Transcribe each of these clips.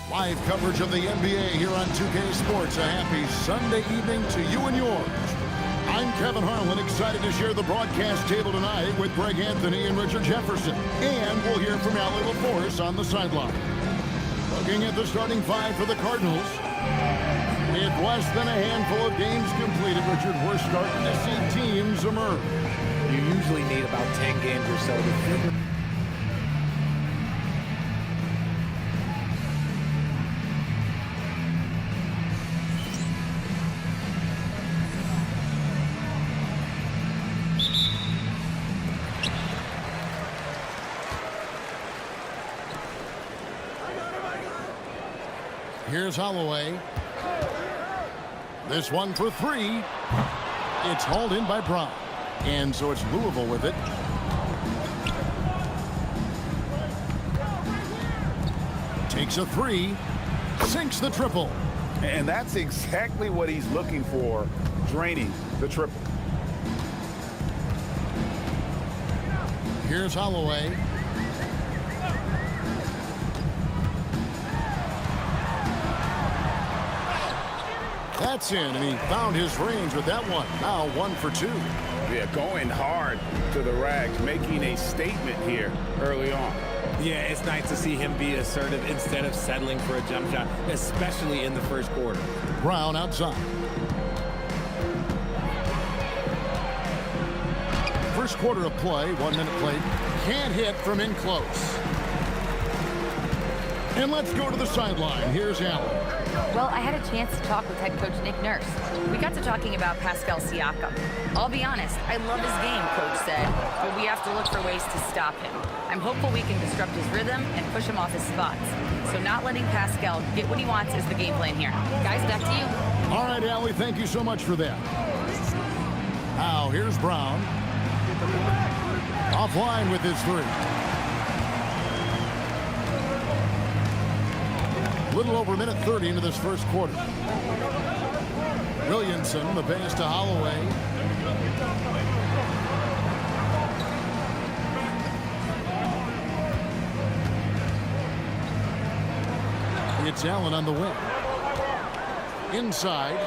Live coverage of the NBA here on 2K Sports. A happy Sunday evening to you and yours. I'm Kevin Harlan, excited to share the broadcast table tonight with Greg Anthony and Richard Jefferson. And we'll hear from Allie LaForce on the sideline. Looking at the starting five for the Cardinals. With less than a handful of games completed, Richard, we're starting to see teams emerge. You usually need about 10 games or so to figure. Here's Holloway. This one for three. It's hauled in by Brown. And so it's Louisville with it. Takes a three. Sinks the triple. And that's exactly what he's looking for, draining the triple. Here's Holloway. That's in, and he found his range with that one. Now 1 for 2. Yeah, going hard to the rags, making a statement here early on. Yeah, it's nice to see him be assertive instead of settling for a jump shot, especially in the first quarter. Brown outside. First quarter of play, 1 minute played. Can't hit from in close. And let's go to the sideline. Here's Allen. Well, I had a chance to talk with head coach Nick Nurse. We got to talking about Pascal Siakam. I'll be honest, I love his game, coach said, but we have to look for ways to stop him. I'm hopeful we can disrupt his rhythm and push him off his spots. So not letting Pascal get what he wants is the game plan here. Guys, back to you. All right, Allie, thank you so much for that. Now, here's Brown. Offline with his three. Little over a minute 30 into this first quarter. Williamson, the pass to Holloway. It's Allen on the wing. Inside.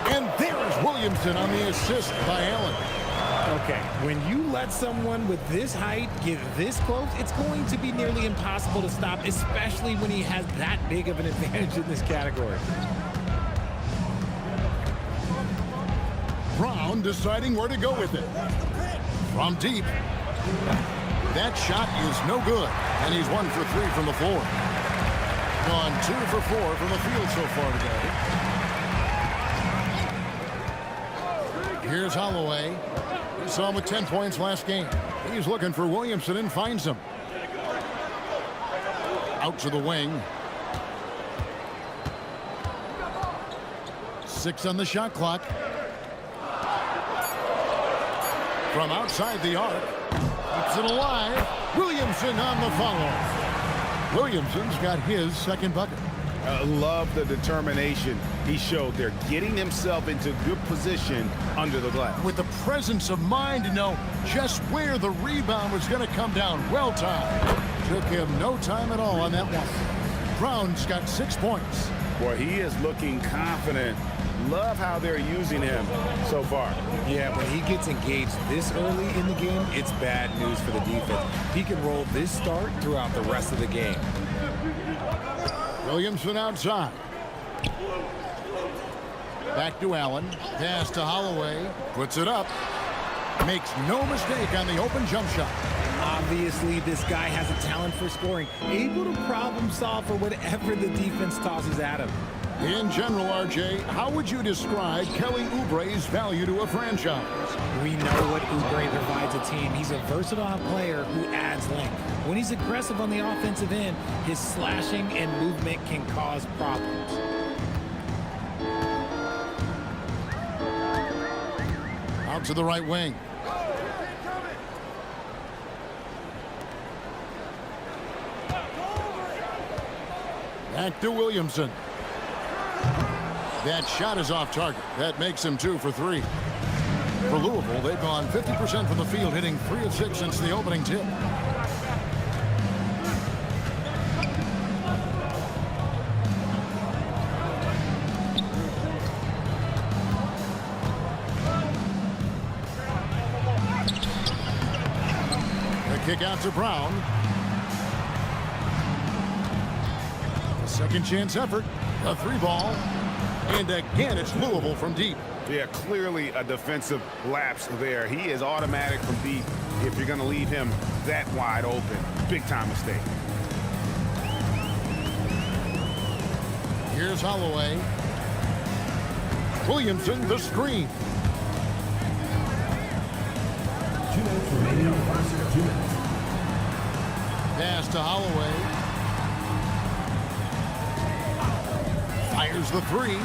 And there's Williamson on the assist by Allen. Okay, when you let someone with this height get this close, it's going to be nearly impossible to stop, especially when he has that big of an advantage in this category. Brown deciding where to go with it. From deep. That shot is no good, and he's 1 for 3 from the floor. Gone 2 for 4 from the field so far today. Here's Holloway. We saw him with 10 points last game. He's looking for Williamson and finds him. Out to the wing. 6 on the shot clock. From outside the arc. Keeps it alive. Williamson on the follow. Williamson's got his second bucket. I love the determination he showed there, getting himself into good position under the glass. With the presence of mind to know just where the rebound was going to come down. Well timed. Took him no time at all on that one. Brown's got 6 points. Boy, he is looking confident. Love how they're using him so far. Yeah, when he gets engaged this early in the game, it's bad news for the defense. He can roll this start throughout the rest of the game. Williamson outside. Back to Allen. Pass to Holloway. Puts it up. Makes no mistake on the open jump shot. Obviously, this guy has a talent for scoring. Able to problem solve for whatever the defense tosses at him. In general, RJ, how would you describe Kelly Oubre's value to a franchise? We know what Oubre provides a team. He's a versatile player who adds length. When he's aggressive on the offensive end, his slashing and movement can cause problems. Out to the right wing. Back to Williamson. That shot is off target. That makes him 2 for 3. For Louisville, they've gone 50% from the field, hitting 3 of 6 since the opening tip. kick out to Brown. A second chance effort. A 3-ball. And again, it's Louisville from deep. Yeah, clearly a defensive lapse there. He is automatic from deep if you're going to leave him that wide open. Big time mistake. Here's Holloway. Williamson, the screen. 2 minutes remaining. 2 minutes. Pass to Holloway. Fires the 3.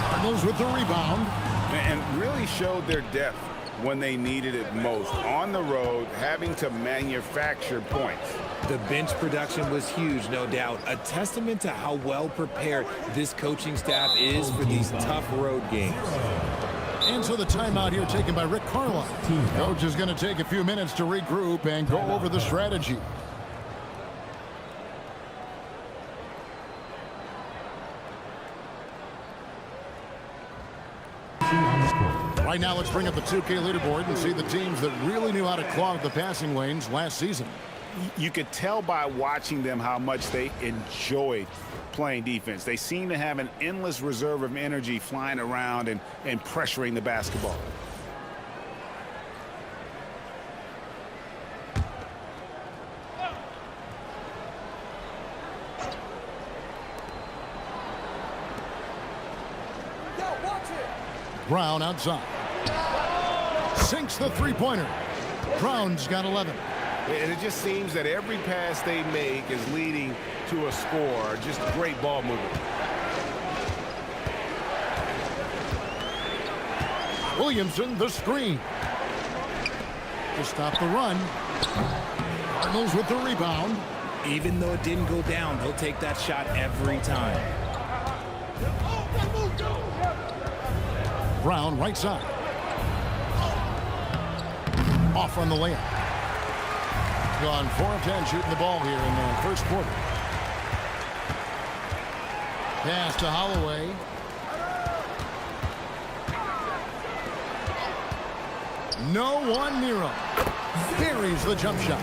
Cardinals with the rebound. And really showed their depth when they needed it most. On the road, having to manufacture points. The bench production was huge, no doubt. A testament to how well prepared this coaching staff is for these tough road games. And so the timeout here taken by Rick Carlisle. Coach is going to take a few minutes to regroup and go over the strategy. Right now, let's bring up the 2K leaderboard and see the teams that really knew how to clog the passing lanes last season. You could tell by watching them how much they enjoyed playing defense. They seem to have an endless reserve of energy flying around and pressuring the basketball. Brown outside. Sinks the three-pointer. Brown's got 11. And it just seems that every pass they make is leading to a score. Just great ball movement. Williamson, the screen. To stop the run. Cardinals with the rebound. Even though it didn't go down, they'll take that shot every time. Brown, right side. Off on the layup. Gone 4 of 10 shooting the ball here in the first quarter. Pass to Holloway. No one near him. Buries the jump shot.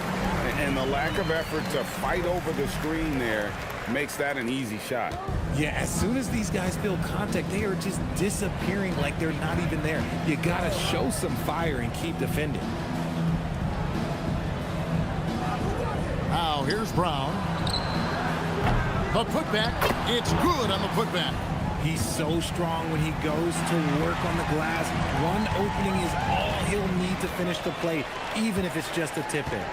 And the lack of effort to fight over the screen there makes that an easy shot. Yeah, as soon as these guys feel contact, they are just disappearing like they're not even there. You got to show some fire and keep defending. Now here's Brown. The putback. It's good on the putback. He's so strong when he goes to work on the glass. One opening is all he'll need to finish the play, even if it's just a tip-in.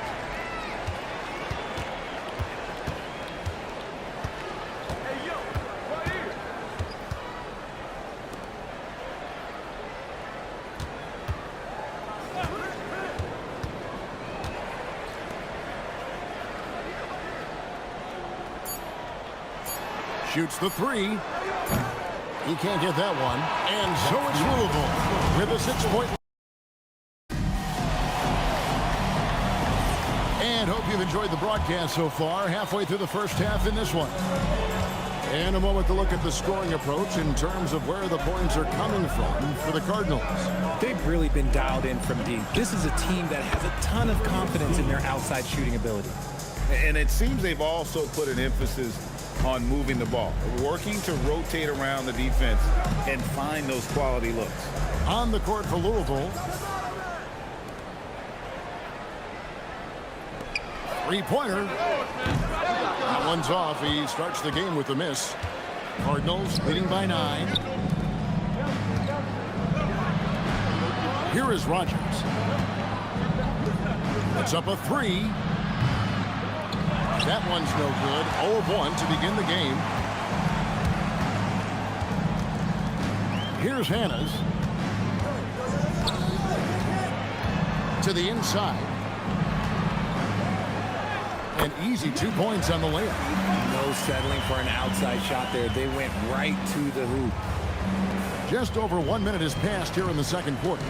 Shoots the 3. He can't get that one. And so it's Louisville with a 6-point. And hope you've enjoyed the broadcast so far. Halfway through the first half in this one. And a moment to look at the scoring approach in terms of where the points are coming from for the Cardinals. They've really been dialed in from deep. This is a team that has a ton of confidence in their outside shooting ability. And it seems they've also put an emphasis on moving the ball, working to rotate around the defense and find those quality looks. On the court for Louisville. 3-pointer. That one's off. He starts the game with a miss. Cardinals leading by 9. Here is Rogers. It's up a 3. That one's no good. 0 of 1 to begin the game. Here's Hannes. To the inside. An easy 2 points on the layup. No settling for an outside shot there. They went right to the hoop. Just over 1 minute has passed here in the second quarter.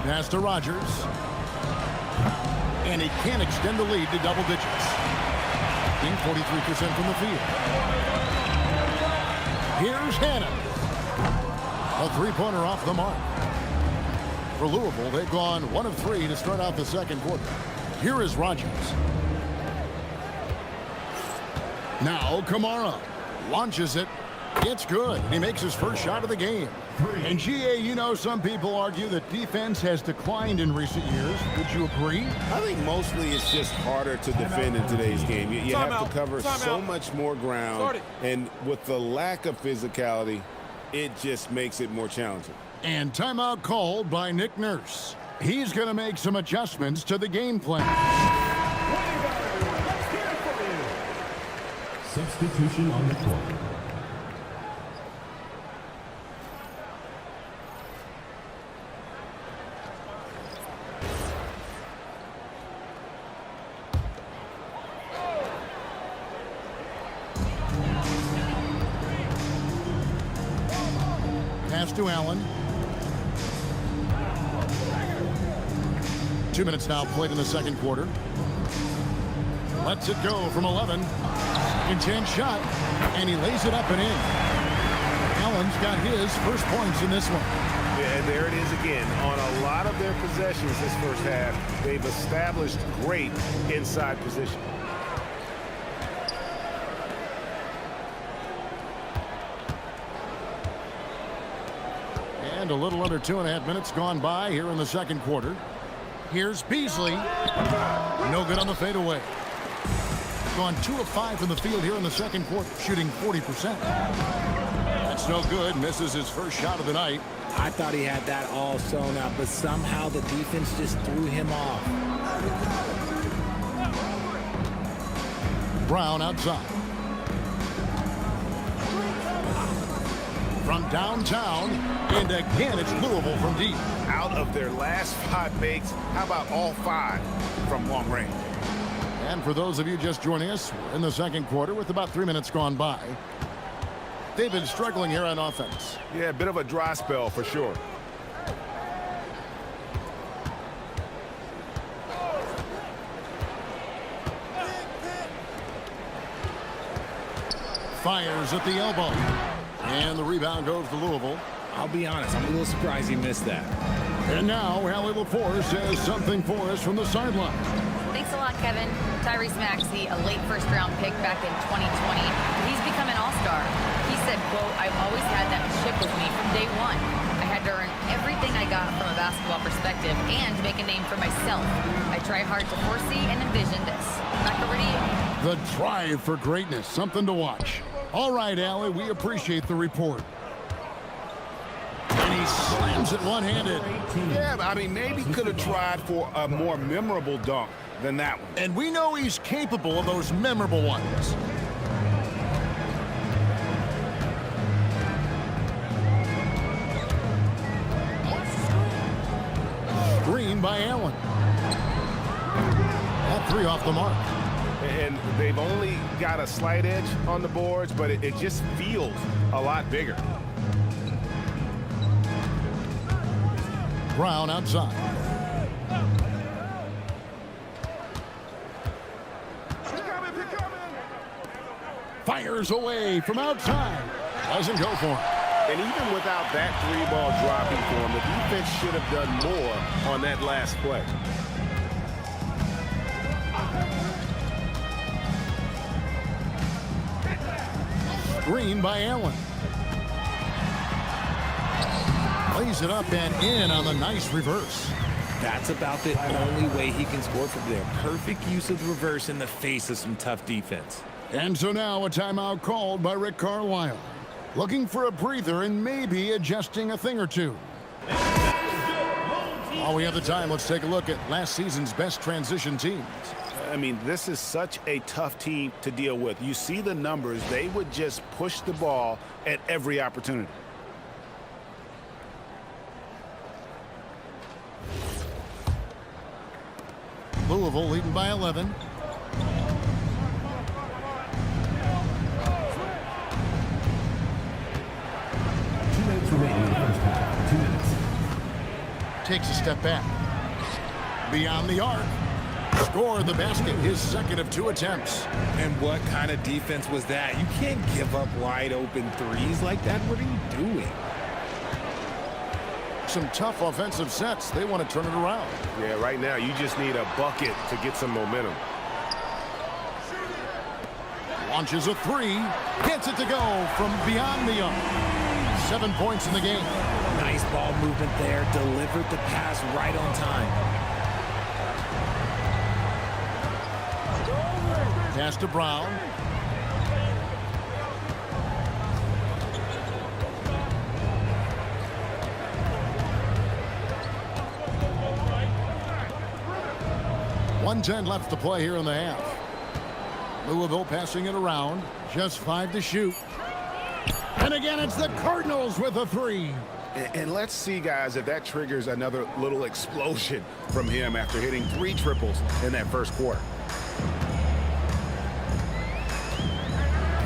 Pass to Rogers. And he can't extend the lead to double digits. Being 43% from the field. Here's Hanna. A 3-pointer off the mark. For Louisville, they've gone 1 of 3 to start out the second quarter. Here is Rogers. Now Kamara launches it. It's good. He makes his first shot of the game. And GA, you know, some people argue that defense has declined in recent years. Would you agree? I think mostly it's just harder to defend in today's game. You have to cover so much more ground. And with the lack of physicality, it just makes it more challenging. And timeout called by Nick Nurse. He's going to make some adjustments to the game plan. Substitution on the court. Pass to Allen. 2 minutes now played in the second quarter. Lets it go from 11. Intense shot, and he lays it up and in. Allen's got his first points in this one. Yeah, and there it is again. On a lot of their possessions this first half, they've established great inside position. And a little under 2.5 minutes gone by here in the second quarter. Here's Beasley. No good on the fadeaway. Gone 2 of 5 from the field here in the second quarter, shooting 40%. That's no good. Misses his first shot of the night. I thought he had that all sewn up, but somehow the defense just threw him off. Brown outside. From downtown, and again it's Louisville from deep. Out of their last 5 makes, how about all 5 from long range? And for those of you just joining us, we're in the second quarter with about 3 minutes gone by. They've been struggling here on offense. Yeah, a bit of a dry spell for sure. Fires at the elbow. And the rebound goes to Louisville. I'll be honest, I'm a little surprised he missed that. And now Allie LaForce has something for us from the sideline. Thanks a lot, Kevin. Tyrese Maxey, a late first-round pick back in 2020. He's become an all-star. He said, quote, "I've always had that chip with me from day one. I had to earn everything I got from a basketball perspective and make a name for myself. I try hard to foresee and envision this." Back over to you. The drive for greatness, something to watch. All right, Allie, we appreciate the report. And he slams it one-handed. Yeah, I mean, maybe could have tried for a more memorable dunk than that one. And we know he's capable of those memorable ones. Screen by Allen. That 3 off the mark. And they've only got a slight edge on the boards, but it just feels a lot bigger. Brown outside. Fires away from outside. Doesn't go for him. And even without that 3-ball dropping for him, the defense should have done more on that last play. Screen by Allen. Lays it up and in on the nice reverse. That's about the only way he can score from there. Perfect use of the reverse in the face of some tough defense. And so now a timeout called by Rick Carlisle. Looking for a breather and maybe adjusting a thing or two. While we have the time, let's take a look at last season's best transition teams. I mean, this is such a tough team to deal with. You see the numbers. They would just push the ball at every opportunity. Louisville leading by 11. Remaining in the first half. 2 minutes. Takes a step back. Beyond the arc. Scored the basket, his second of 2 attempts. And what kind of defense was that? You can't give up wide open threes like that. What are you doing? some tough offensive sets. They want to turn it around. Yeah, right now you just need a bucket to get some momentum. Launches a three. Gets it to go from beyond the arc. 7 points in the game. Nice ball movement there. Delivered the pass right on time. Pass to Brown. .110 left to play here in the half. Louisville passing it around. Just 5 to shoot. And again, it's the Cardinals with a three. And let's see, guys, if that triggers another little explosion from him after hitting 3 triples in that first quarter.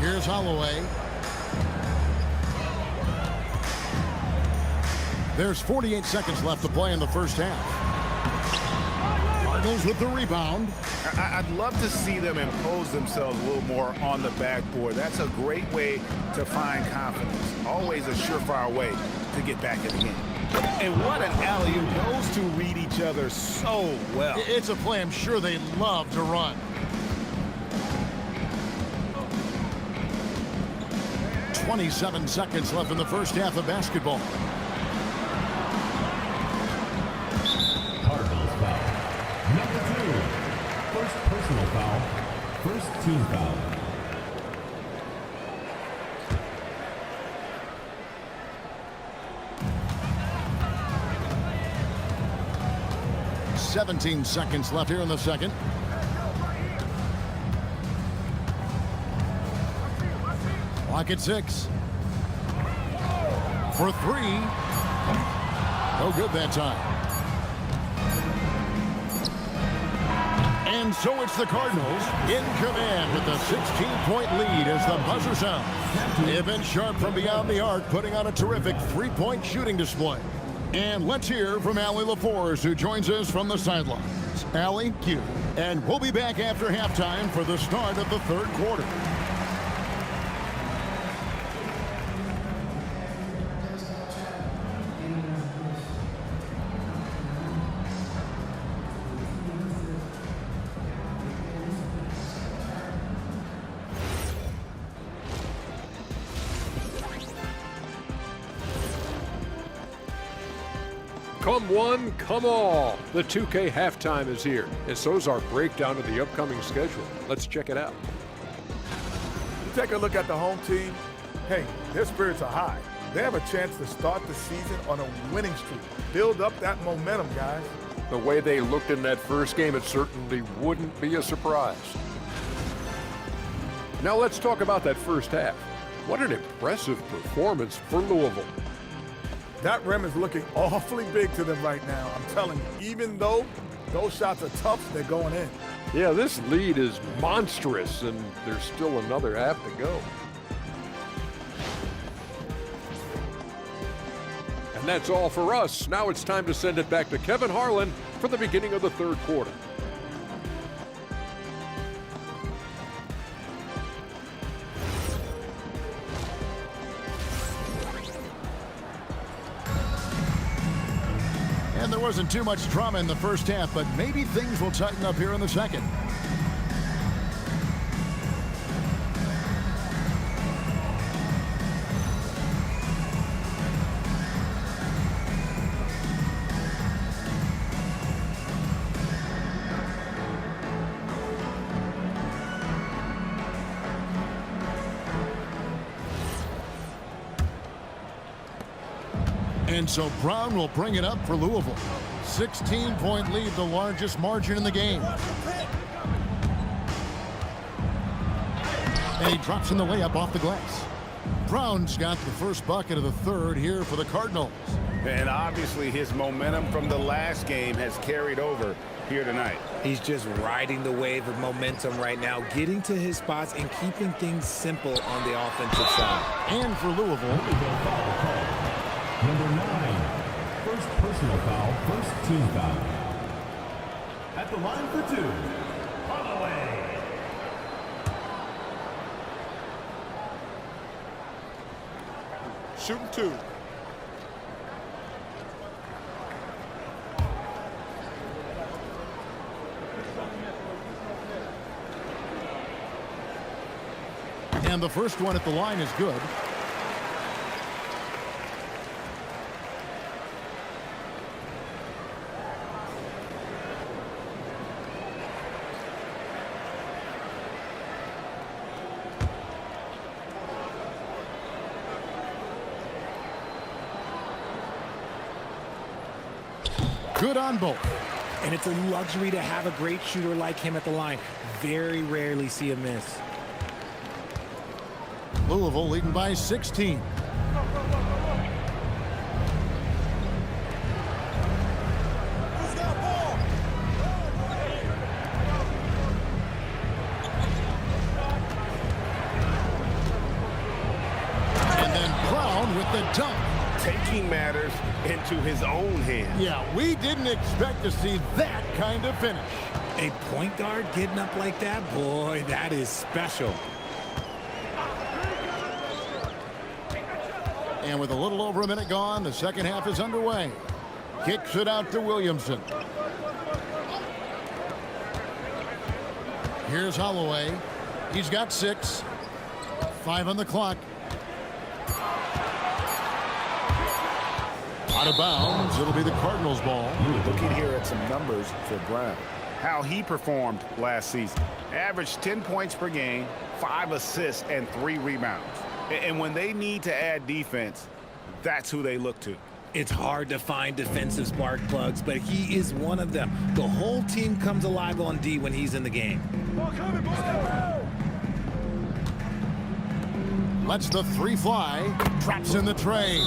Here's Holloway. There's 48 seconds left to play in the first half. Cardinals with the rebound. I'd love to see them impose themselves a little more on the backboard. That's a great way to find confidence. Always a surefire way to get back in the game. And what an alley-oop. Those two read each other so well. It's a play I'm sure they love to run. 27 seconds left in the first half of basketball. Cardinals foul. Number 2. First personal foul. First team foul. .17 seconds left here in the second. Clock at 6. For 3. No good that time. And so it's the Cardinals in command with a 16-point lead as the buzzer sounds. They've been sharp from beyond the arc, putting on a terrific three-point shooting display. And let's hear from Allie LaForce, who joins us from the sidelines. Allie, cue. And we'll be back after halftime for the start of the third quarter. Come one, come all. The 2K halftime is here, and so is our breakdown of the upcoming schedule. Let's check it out. You take a look at the home team. Hey, their spirits are high. They have a chance to start the season on a winning streak. Build up that momentum, guys. The way they looked in that first game, it certainly wouldn't be a surprise. Now let's talk about that first half. What an impressive performance for Louisville. That rim is looking awfully big to them right now. I'm telling you, even though those shots are tough, they're going in. Yeah, this lead is monstrous, and there's still another half to go. And that's all for us. Now it's time to send it back to Kevin Harlan for the beginning of the third quarter. And there wasn't too much drama in the first half, but maybe things will tighten up here in the second. And so Brown will bring it up for Louisville. 16-point lead, the largest margin in the game. And he drops in the layup off the glass. Brown's got the first bucket of the third here for the Cardinals. And obviously his momentum from the last game has carried over here tonight. He's just riding the wave of momentum right now, getting to his spots and keeping things simple on the offensive side. And for Louisville, Number 9, first personal foul, first team foul. At the line for 2, Holloway. Shooting 2. And the first one at the line is good. Good on both. And it's a luxury to have a great shooter like him at the line. Very rarely see a miss. Louisville leading by 16. And then Brown with the dunk. Taking matters into his own hands. Yeah, we didn't expect to see that kind of finish. A point guard getting up like that, boy, that is special. And with a little over a minute gone, the second half is underway. Kicks it out to Williamson. Here's Holloway. He's got 6. 5 on the clock. Out of bounds. It'll be the Cardinals' ball. Looking here at some numbers for Brown. How he performed last season. Averaged 10 points per game, 5 assists, and 3 rebounds. And when they need to add defense, that's who they look to. It's hard to find defensive spark plugs, but he is one of them. The whole team comes alive on D when he's in the game. Lets the 3 fly. Traps in the tray.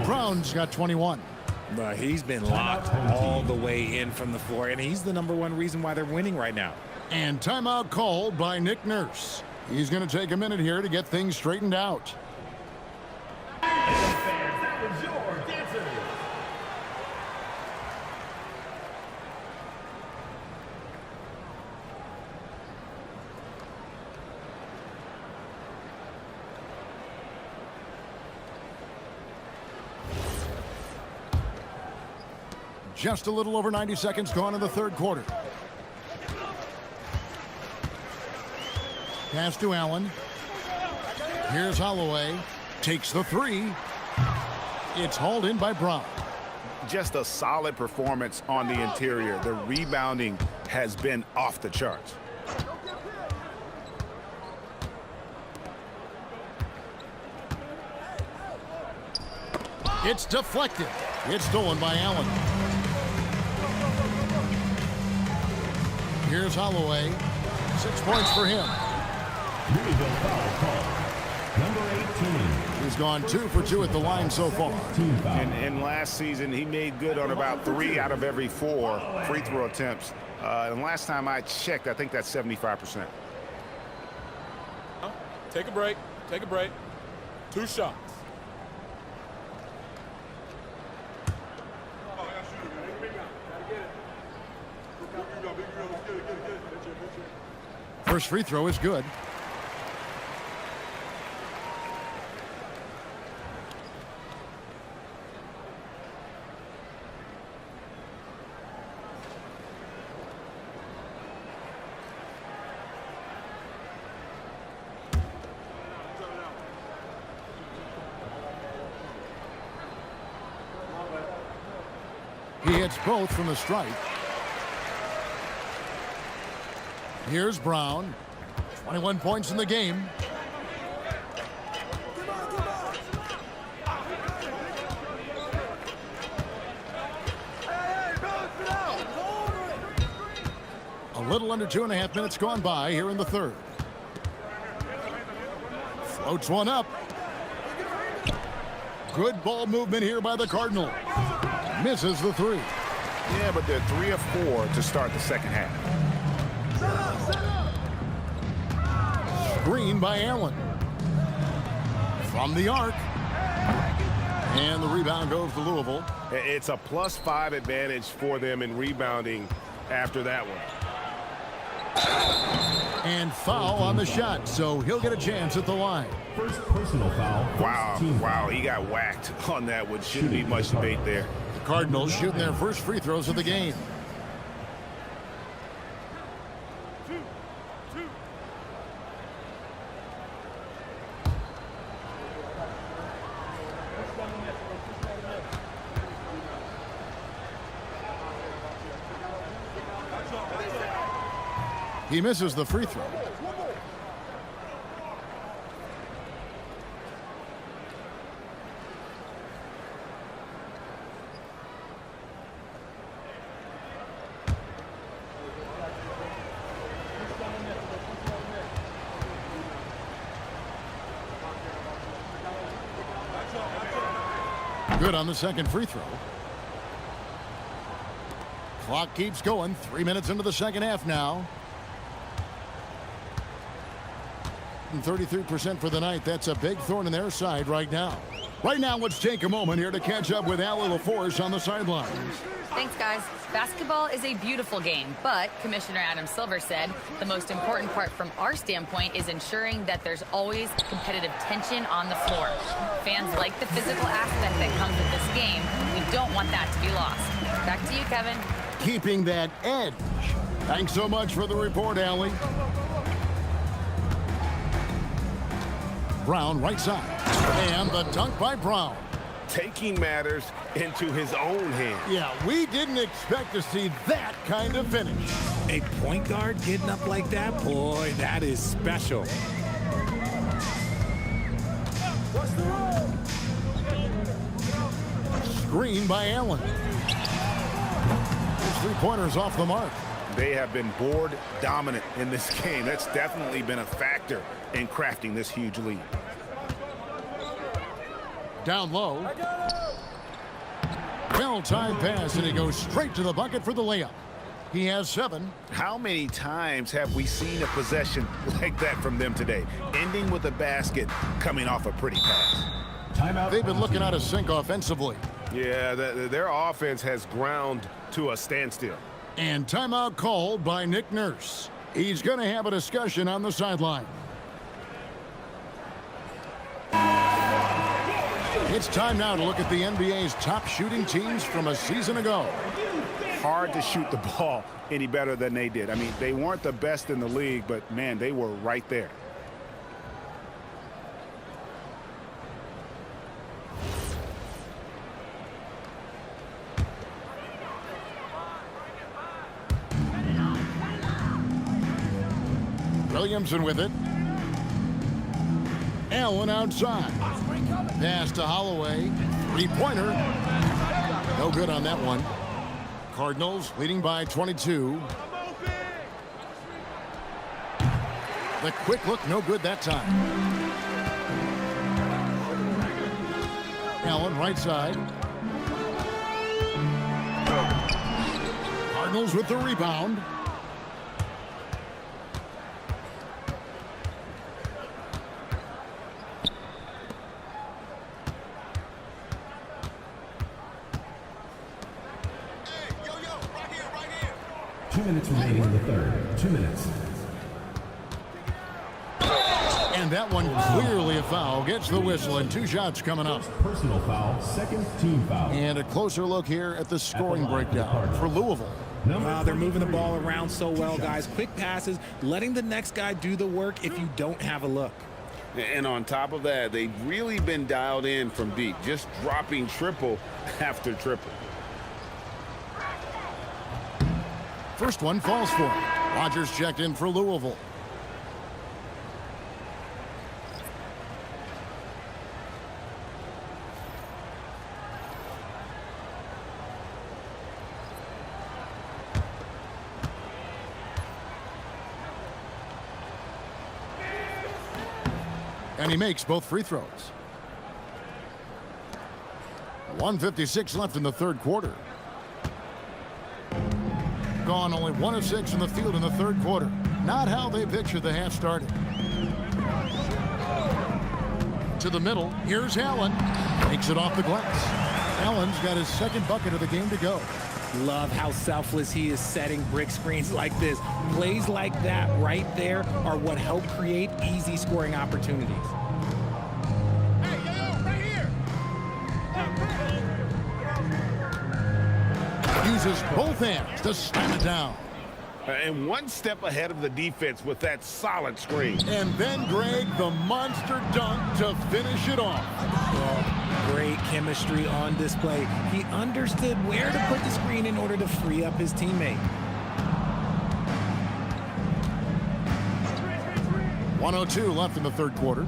Brown's got 21. But he's been locked all the way in from the floor, and he's the #1 reason why they're winning right now. And timeout called by Nick Nurse. He's going to take a minute here to get things straightened out. That was your dancer. Just a little over 90 seconds gone in the third quarter. Pass to Allen. Here's Holloway. Takes the 3. It's hauled in by Brown. Just a solid performance on the interior. The rebounding has been off the charts. It's deflected. It's stolen by Allen. Here's Holloway. 6 points for him. Louisville foul call. Number 18. He's gone 2 for 2 at the line so far. And last season, he made good on about 3 out of every 4 free throw attempts. And last time I checked, I think that's 75%. Take a break. Take a break. 2 shots. First free throw is good. He hits both from the stripe. Here's Brown. 21 points in the game. A little under 2.5 minutes gone by here in the third. Floats one up. Good ball movement here by the Cardinals. Misses the 3. Yeah, but they're 3 of 4 to start the second half. Screen by Allen. From the arc. And the rebound goes to Louisville. It's a +5 advantage for them in rebounding after that one. And foul on the shot, so he'll get a chance at the line. First personal foul. Wow, he got whacked on that one. Shouldn't be much debate there. The Cardinals shooting their first free throws of the game. He misses the free throw. Good on the second free throw. Clock keeps going. 3 minutes into the second half now. 33% for the night. That's a big thorn in their side right now. Right now, let's take a moment here to catch up with Allie LaForce on the sidelines. Thanks, guys. Basketball is a beautiful game, but Commissioner Adam Silver said the most important part from our standpoint is ensuring that there's always competitive tension on the floor. Fans like the physical aspect that comes with this game. We don't want that to be lost. Back to you, Kevin. Keeping that edge. Thanks so much for the report, Allie. Brown, right side. And the dunk by Brown. Taking matters into his own hands. Yeah, we didn't expect to see that kind of finish. A point guard getting up like that, boy, that is special. Screen by Allen. His three-pointers off the mark. They have been board dominant in this game. That's definitely been a factor in crafting this huge lead. Down low. Well-timed pass, and he goes straight to the bucket for the layup. He has 7. How many times have we seen a possession like that from them today, ending with a basket coming off a pretty pass? Timeout. They've been looking out of sync offensively. Yeah, their offense has ground to a standstill. And timeout called by Nick Nurse. He's going to have a discussion on the sideline. It's time now to look at the NBA's top shooting teams from a season ago. Hard to shoot the ball any better than they did. I mean, they weren't the best in the league, but, man, they were right there. Williamson with it. Allen outside. Pass to Holloway. Three-pointer. No good on that one. Cardinals leading by 22. The quick look, no good that time. Allen right side. Cardinals with the rebound. Minutes remaining in the third. 2 minutes. And that one clearly a foul. Gets the whistle, and 2 shots coming up. Personal foul, second team foul. And a closer look here at the scoring breakdown for Louisville. They're moving the ball around so well, guys. Quick passes, letting the next guy do the work if you don't have a look. And on top of that, they've really been dialed in from deep, just dropping triple after triple. First one falls for him. Rogers checked in for Louisville. And he makes both free throws. 1:56 left in the third quarter. Gone only 1 of 6 in the field in the third quarter. Not how they pictured the half started. To the middle. Here's Allen. Takes it off the glass. Allen's got his second bucket of the game to go. Love how selfless he is setting brick screens like this. Plays like that right there are what help create easy scoring opportunities. Uses both hands to slam it down. And one step ahead of the defense with that solid screen. And then, Greg, the monster dunk to finish it off. Well, great chemistry on display. He understood where to put the screen in order to free up his teammate. 1:02 left in the third quarter.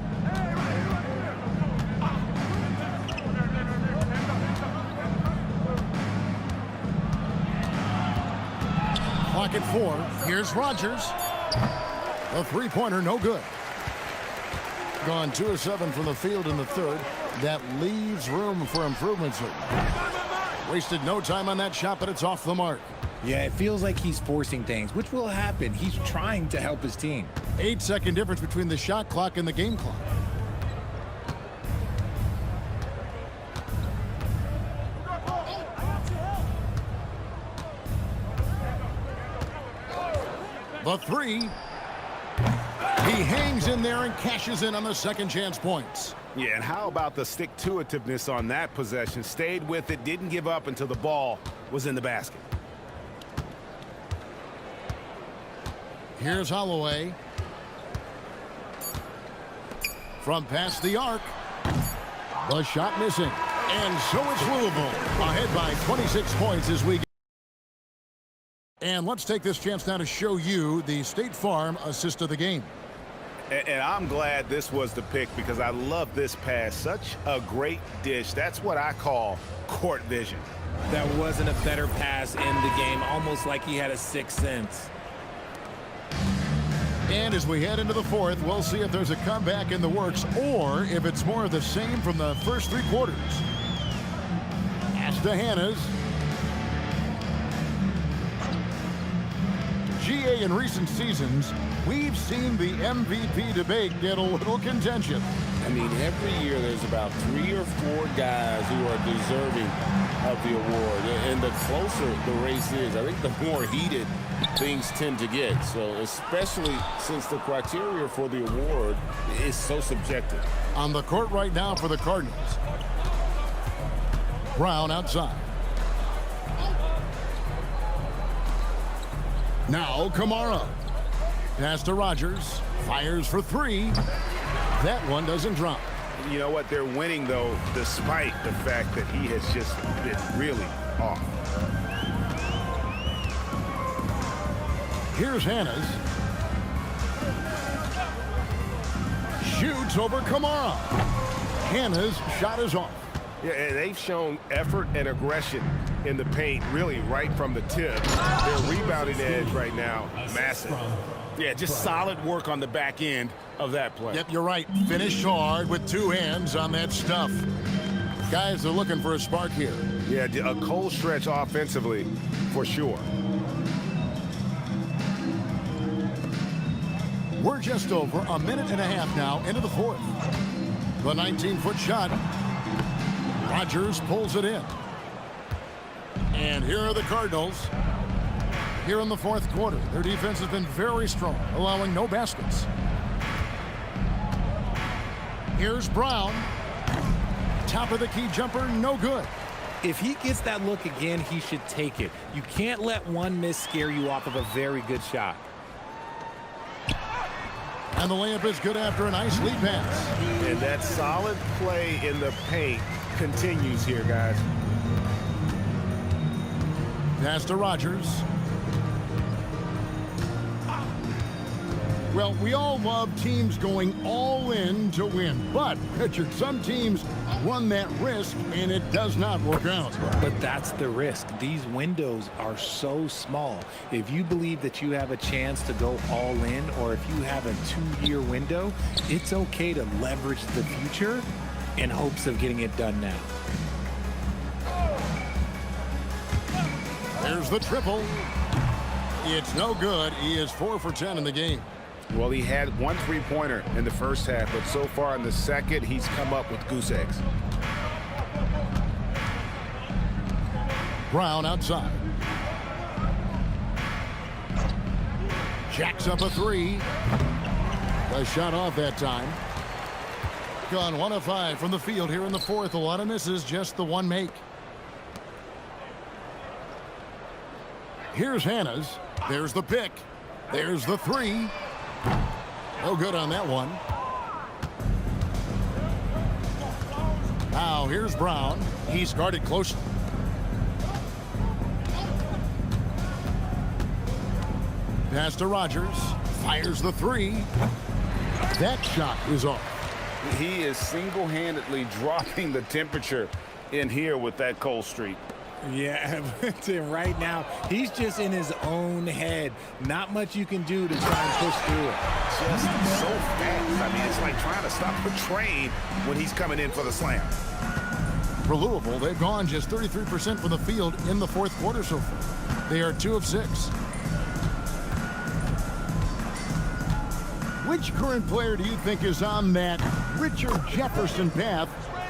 Clock at 4. Here's Rogers. A three-pointer, no good. Gone 2 of 7 from the field in the third. That leaves room for improvements. Wasted no time on that shot, but it's off the mark. Yeah, it feels like he's forcing things, which will happen. He's trying to help his team. 8-second difference between the shot clock and the game clock. The three. He hangs in there and cashes in on the second chance points. Yeah, and how about the stick-to-itiveness on that possession? Stayed with it, didn't give up until the ball was in the basket. Here's Holloway. From past the arc. The shot missing. And so it's Louisville ahead by 26 points as we. And let's take this chance now to show you the State Farm assist of the game. And I'm glad this was the pick because I love this pass. Such a great dish. That's what I call court vision. That wasn't a better pass in the game, almost like he had a sixth sense. And as we head into the fourth, we'll see if there's a comeback in the works or if it's more of the same from the first three quarters. As to Hannah's. GA in recent seasons, we've seen the MVP debate get a little contentious. I mean, every year there's about 3 or 4 guys who are deserving of the award. And the closer the race is, I think the more heated things tend to get. So especially since the criteria for the award is so subjective. On the court right now for the Cardinals. Brown outside. Now Kamara. Pass to Rogers. Fires for 3. That one doesn't drop. You know what? They're winning, though, despite the fact that he has just been really off. Here's Hannah's. Shoots over Kamara. Hannah's shot is off. Yeah, and they've shown effort and aggression in the paint, really right from the tip. Their rebounding edge right now, massive. Yeah, just solid work on the back end of that play. Yep, you're right. Finished hard with 2 hands on that stuff. Guys are looking for a spark here. Yeah, a cold stretch offensively for sure. We're just over a minute and a half now into the fourth. The 19-foot shot. Rogers pulls it in. And here are the Cardinals. Here in the fourth quarter, their defense has been very strong, allowing no baskets. Here's Brown. Top of the key jumper, no good. If he gets that look again, he should take it. You can't let one miss scare you off of a very good shot. And the layup is good after a nice lead pass. And that solid play in the paint continues here, guys. Pass to Rogers. Well, we all love teams going all in to win. But, Richard, some teams run that risk, and it does not work out. But that's the risk. These windows are so small. If you believe that you have a chance to go all in, or if you have a 2-year window, it's okay to leverage the future in hopes of getting it done now. There's the triple. It's no good. He is 4 for 10 in the game. Well, he had 1 3-pointer in the first half, but so far in the second, he's come up with goose eggs. Brown outside. Jacks up a 3. A shot off that time. Gone 1 of 5 from the field here in the fourth. A lot of misses, just the 1 make. Here's Hannah's. There's the pick. There's the 3. No good on that one. Now here's Brown. He's guarded closely. Pass to Rogers. Fires the 3. That shot is off. He is single-handedly dropping the temperature in here with that cold streak. Yeah, right now, he's just in his own head. Not much you can do to try and push through it. Just so fast. I mean, it's like trying to stop a train when he's coming in for the slam. For Louisville, they've gone just 33% from the field in the fourth quarter so far. They are 2 of 6. Which current player do you think is on that Richard Jefferson path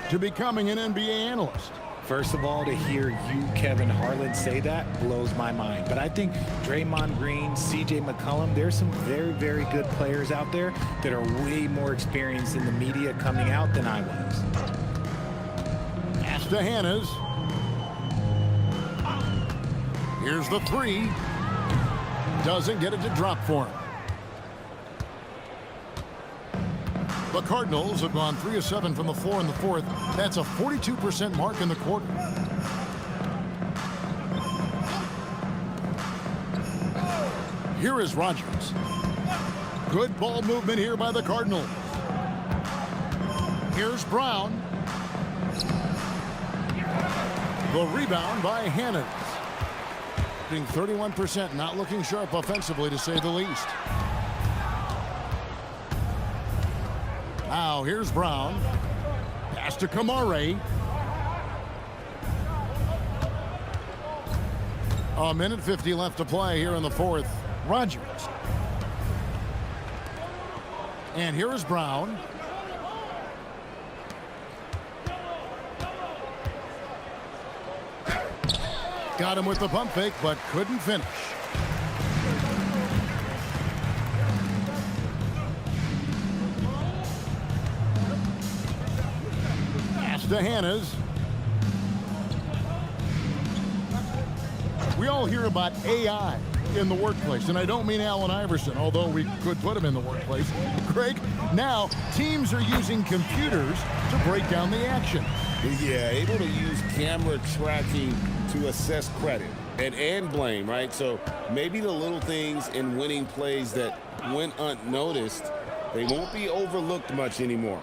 to becoming an NBA analyst? First of all, to hear you, Kevin Harlan, say that blows my mind. But I think Draymond Green, C.J. McCollum, there's some very, very good players out there that are way more experienced in the media coming out than I was. Pass to Hannes. Here's the 3. Doesn't get it to drop for him. The Cardinals have gone 3 of 7 from the floor in the fourth. That's a 42% mark in the quarter. Here is Rogers. Good ball movement here by the Cardinals. Here's Brown. The rebound by Hannes. 31%, not looking sharp offensively to say the least. Now here's Brown. Pass to Kamare. A minute 50 left to play here in the fourth. Rogers. And here is Brown. Got him with the pump fake, but couldn't finish. To Hannes. We all hear about AI in the workplace, and I don't mean Allen Iverson, although we could put him in the workplace. Greg, now teams are using computers to break down the action. Yeah, able to use camera tracking to assess credit and blame, right? So maybe the little things in winning plays that went unnoticed, they won't be overlooked much anymore.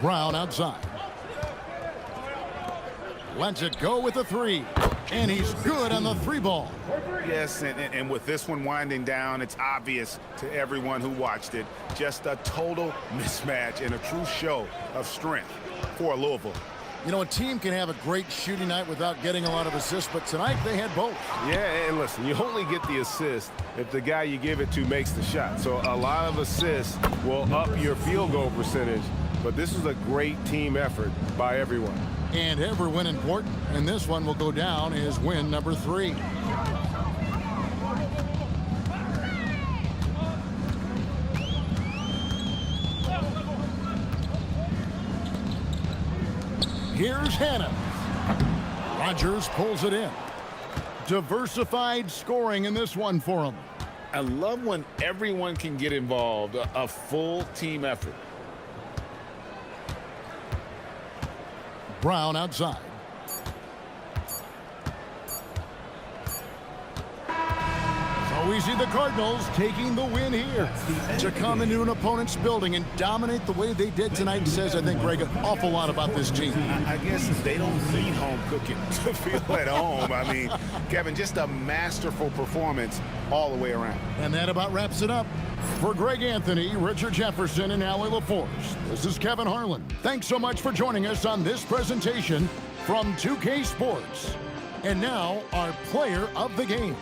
Brown outside. Lets it go with the 3. And he's good on the 3 ball. Yes, and with this one winding down, it's obvious to everyone who watched it. Just a total mismatch and a true show of strength for Louisville. You know, a team can have a great shooting night without getting a lot of assists, but tonight they had both. Yeah, and listen, you only get the assist if the guy you give it to makes the shot. So a lot of assists will up your field goal percentage, but this is a great team effort by everyone. And every win important, and this one will go down as win number 3. Here's Hanna. Rogers pulls it in. Diversified scoring in this one for him. I love when everyone can get involved, a full team effort. Brown outside. So we see the Cardinals taking the win here. To come into an opponent's building and dominate the way they did tonight says, I think, Greg, an awful lot about this team. I guess they don't need home cooking to feel at home. I mean, Kevin, just a masterful performance all the way around. And that about wraps it up. For Greg Anthony, Richard Jefferson, and Allie LaForce, this is Kevin Harlan. Thanks so much for joining us on this presentation from 2K Sports. And now, our player of the game.